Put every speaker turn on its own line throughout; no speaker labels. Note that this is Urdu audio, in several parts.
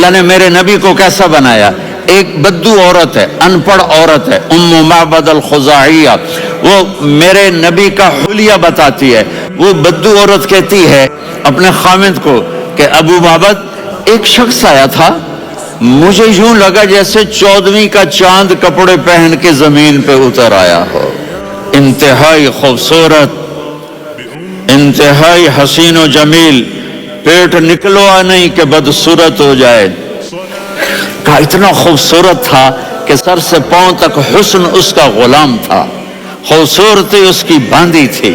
اللہ نے میرے نبی کو کیسا بنایا؟ ایک بدو عورت ہے، ان پڑھ عورت ہے، ام معبد الخزاعیہ، وہ میرے نبی کا حلیہ بتاتی ہے۔ وہ بدو عورت کہتی ہے اپنے خامد کو کہ ابو معبد، ایک شخص آیا تھا، مجھے یوں لگا جیسے 14ویں کا چاند کپڑے پہن کے زمین پہ اتر آیا ہو، انتہائی خوبصورت، انتہائی حسین و جمیل، پیٹ نکلوا نہیں کہ بدصورت ہو جائے۔ کہا اتنا خوبصورت تھا کہ سر سے پاؤں تک حسن اس کا غلام تھا، خوبصورتی اس کی باندھی تھی،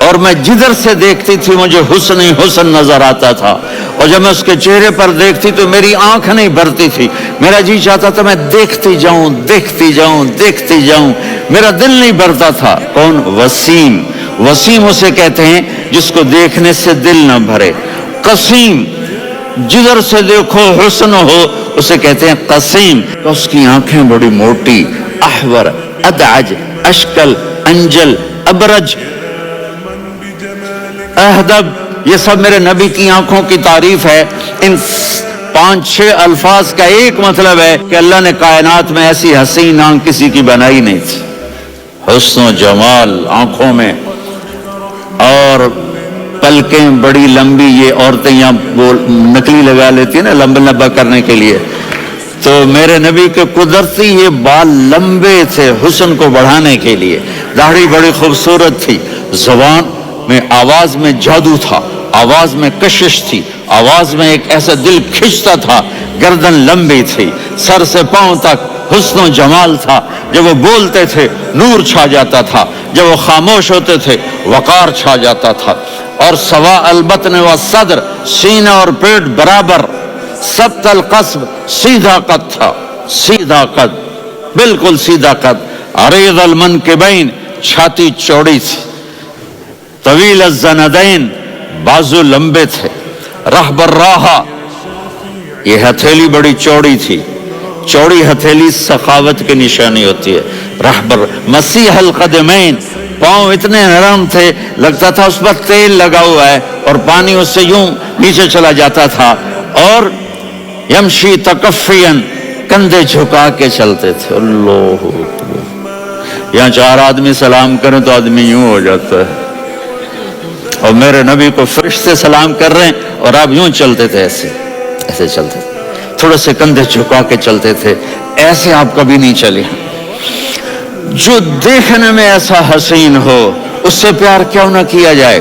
اور میں جدھر سے دیکھتی تھی مجھے حسن ہی حسن نظر آتا تھا، اور جب میں اس کے چہرے پر دیکھتی تو میری آنکھ نہیں بھرتی تھی، میرا جی چاہتا تھا میں دیکھتی جاؤں دیکھتی جاؤں دیکھتی جاؤں، میرا دل نہیں بھرتا تھا۔ کون؟ وسیم۔ وسیم اسے کہتے ہیں جس کو دیکھنے سے دل نہ بھرے۔ قسیم، جدھر سے دیکھو حسن ہو اسے کہتے ہیں قسیم۔ اس کی آنکھیں بڑی موٹی، احور، ادعج، اشکل، انجل، ابرج، اہدب، یہ سب میرے نبی کی آنکھوں کی تعریف ہے۔ ان 5-6 الفاظ کا ایک مطلب ہے کہ اللہ نے کائنات میں ایسی حسین آنکھ کسی کی بنائی نہیں تھی۔ حسن و جمال آنکھوں میں، اور پلکیں بڑی لمبی، یہ عورتیں یہاں نکلی لگا لیتی ہیں نا لمبا کرنے کے لیے، تو میرے نبی کے قدرتی یہ بال لمبے تھے حسن کو بڑھانے کے لیے، داڑھی بڑی خوبصورت تھی، زبان میں آواز میں جادو تھا، آواز میں کشش تھی، آواز میں ایک ایسا دل کھنچتا تھا، گردن لمبی تھی، سر سے پاؤں تک حسن و جمال تھا، جب وہ بولتے تھے نور چھا جاتا تھا، جب وہ خاموش ہوتے تھے وقار چھا جاتا تھا، اور سوا البطن و صدر، سینہ اور پیٹ برابر، سبت القصب، سیدھا قد تھا، سیدھا قد، بالکل سیدھا قد، عریض المنکبین، چھاتی چوڑی تھی، طویل الزندین، بازو لمبے تھے، رحب الراحہ، یہ ہتھیلی بڑی چوڑی تھی، چوڑی ہتھیلی سخاوت کی نشانی ہوتی ہے، رحب مسیح القدمین، پاؤں اتنے نرم تھے لگتا تھا اس پر تیل لگا ہوا ہے، اور پانی اس سے یوں نیچے چلا جاتا تھا، اور یمشی تکفین، کندھے جھکا کے چلتے تھے۔ اللہ اکبر، یہاں 4 آدمی سلام کریں تو آدمی یوں ہو جاتا ہے، اور میرے نبی کو فرشتے سلام کر رہے ہیں اور آپ یوں چلتے تھے، ایسے ایسے چلتے تھے، تھوڑے سے کندھے جھکا کے چلتے تھے، ایسے آپ کبھی نہیں چلے۔ جو دیکھنے میں ایسا حسین ہو اس سے پیار کیوں نہ کیا جائے۔